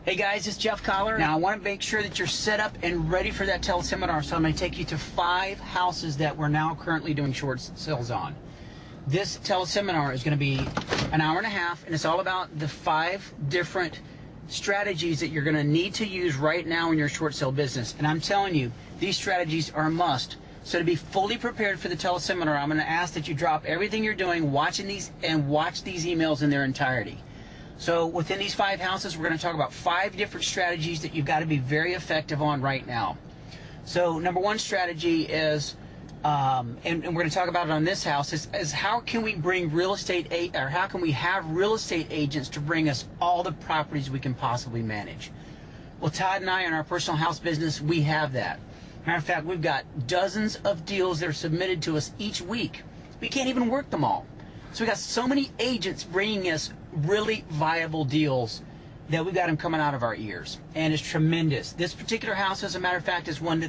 Hey guys, it's Jeff Kaller. Now I want to make sure that you're set up and ready for that teleseminar, so I'm going to take you to 5 houses that we're now currently doing short sales on. This teleseminar is going to be an hour and a half, and it's all about the 5 different strategies that you're going to need to use right now in your short sale business. And I'm telling you, these strategies are a must. So to be fully prepared for the teleseminar, I'm going to ask that you drop everything you're doing, watching these, and watch these emails in their entirety. So within these 5 houses, we're going to talk about 5 different strategies that you've got to be very effective on right now. So number 1 strategy is, and we're going to talk about it on this house, is how can we bring real estate, or how can we have real estate agents to bring us all the properties we can possibly manage? Well, Todd and I in our personal house business, we have that. Matter of fact, we've got dozens of deals that are submitted to us each week. We can't even work them all. So we got so many agents bringing us really viable deals that we've got them coming out of our ears, and it's tremendous. This particular house, as a matter of fact, is one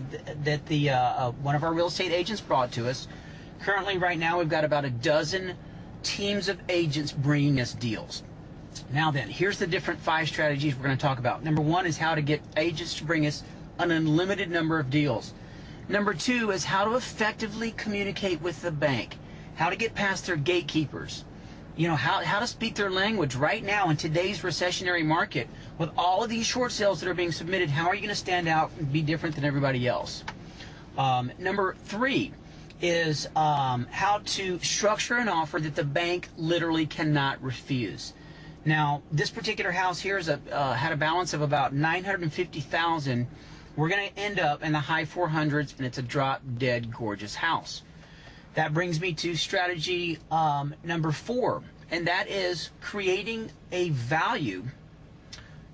that one of our real estate agents brought to us. Currently, right now, we've got about a dozen teams of agents bringing us deals. Now then, here's the different 5 strategies we're going to talk about. Number 1 is how to get agents to bring us an unlimited number of deals. Number 2 is how to effectively communicate with the bank, how to get past their gatekeepers. You know, how to speak their language right now in today's recessionary market. With all of these short sales that are being submitted, how are you going to stand out and be different than everybody else? Number 3 is how to structure an offer that the bank literally cannot refuse. Now, this particular house here is had a balance of about $950,000. We're going to end up in the high 400s, and it's a drop-dead gorgeous house. That brings me to strategy number 4, and that is creating a value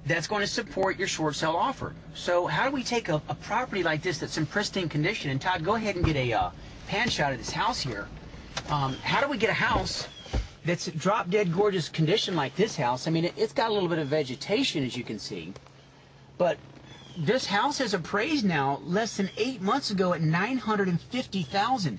that's going to support your short sale offer. So how do we take a property like this that's in pristine condition, and Todd, go ahead and get a pan shot of this house here. How do we get a house that's drop-dead gorgeous condition like this house? I mean, it's got a little bit of vegetation, as you can see, but this house is appraised now less than 8 months ago at $950,000.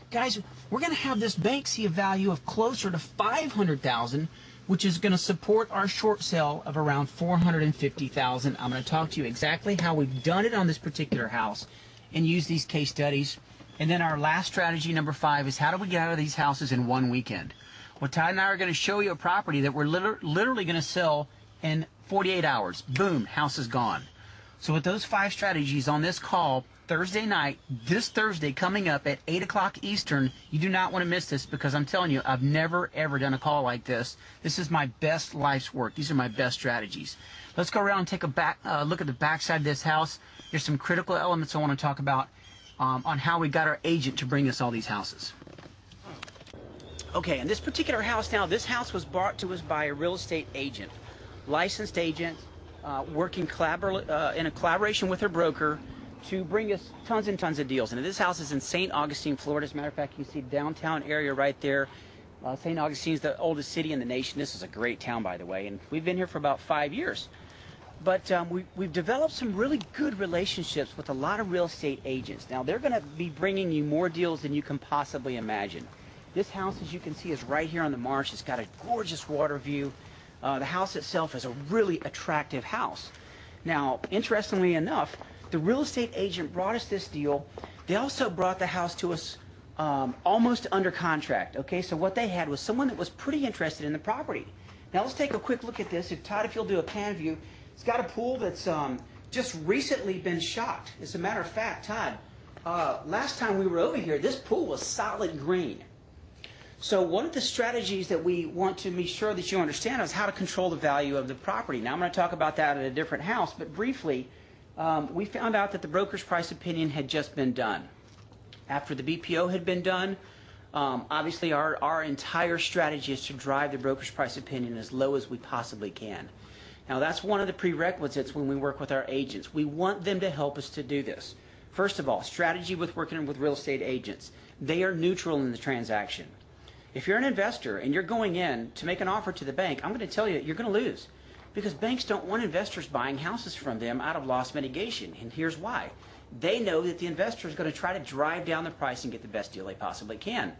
Guys, we're going to have this bank see a value of closer to $500,000, which is going to support our short sale of around $450,000. I'm going to talk to you exactly how we've done it on this particular house and use these case studies. And then our last strategy, number 5, is how do we get out of these houses in one weekend? Well, Todd and I are going to show you a property that we're literally going to sell in 48 hours. Boom, house is gone. So with those 5 strategies on this call, Thursday night, this Thursday coming up at 8 o'clock Eastern, you do not want to miss this, because I'm telling you, I've never ever done a call like this. This is my best life's work. These are my best strategies. Let's go around and take a look at the back side of this house. There's some critical elements I want to talk about on how we got our agent to bring us all these houses. Okay, and this particular house now, this house was brought to us by a real estate agent, licensed agent, working in a collaboration with her broker to bring us tons and tons of deals. And this house is in St. Augustine, Florida. As a matter of fact, you can see downtown area right there. St. Augustine is the oldest city in the nation. This is a great town, by the way, and we've been here for about 5 years. But we've developed some really good relationships with a lot of real estate agents. Now, they're going to be bringing you more deals than you can possibly imagine. This house, as you can see, is right here on the marsh. It's got a gorgeous water view. The house itself is a really attractive house. Now, interestingly enough, the real estate agent brought us this deal. They also brought the house to us almost under contract. Okay, so what they had was someone that was pretty interested in the property. Now let's take a quick look at this. Todd, if you'll do a pan view, it's got a pool that's just recently been shot. As a matter of fact, Todd, last time we were over here, this pool was solid green. So one of the strategies that we want to be sure that you understand is how to control the value of the property. Now I'm going to talk about that at a different house, but briefly, we found out that the broker's price opinion had just been done. After the BPO had been done, obviously our entire strategy is to drive the broker's price opinion as low as we possibly can. Now that's one of the prerequisites when we work with our agents. We want them to help us to do this. First of all, strategy with working with real estate agents. They are neutral in the transaction. If you're an investor and you're going in to make an offer to the bank, I'm going to tell you, you're going to lose. Because banks don't want investors buying houses from them out of loss mitigation. And here's why. They know that the investor is going to try to drive down the price and get the best deal they possibly can.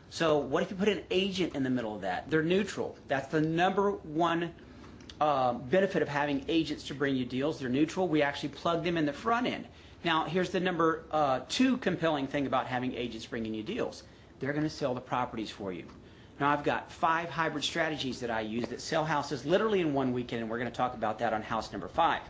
So what if you put an agent in the middle of that? They're neutral. That's the number one benefit of having agents to bring you deals. They're neutral. We actually plug them in the front end. Now, here's the number 2 compelling thing about having agents bringing you deals. They're going to sell the properties for you. Now, I've got 5 hybrid strategies that I use that sell houses literally in one weekend, and we're going to talk about that on house number 5.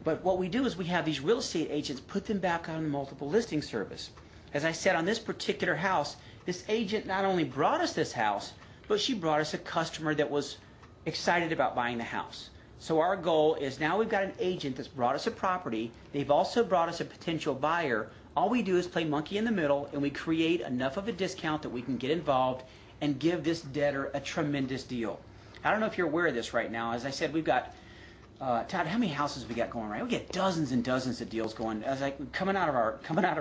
But what we do is we have these real estate agents put them back on the multiple listing service. As I said, on this particular house, this agent not only brought us this house, but she brought us a customer that was excited about buying the house. So our goal is now we've got an agent that's brought us a property. They've also brought us a potential buyer. All we do is play monkey in the middle, and we create enough of a discount that we can get involved and give this debtor a tremendous deal. I don't know if you're aware of this right now. As I said, we've got, Todd, how many houses we got going, right? We get dozens and dozens of deals going, as like coming out of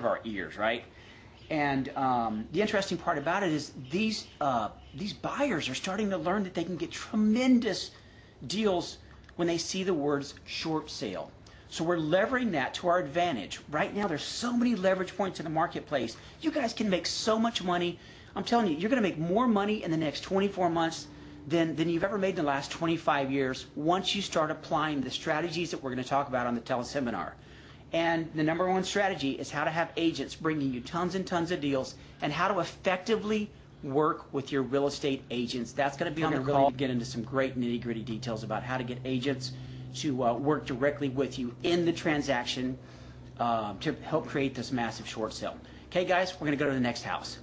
our ears, right? And the interesting part about it is these buyers are starting to learn that they can get tremendous deals when they see the words short sale. So we're leveraging that to our advantage. Right now, there's so many leverage points in the marketplace. You guys can make so much money. I'm telling you, you're going to make more money in the next 24 months than you've ever made in the last 25 years once you start applying the strategies that we're going to talk about on the teleseminar. And the number 1 strategy is how to have agents bringing you tons and tons of deals and how to effectively work with your real estate agents. That's going to be on the call. Get into some great nitty-gritty details about how to get agents to work directly with you in the transaction to help create this massive short sale. Okay, guys, we're going to go to the next house.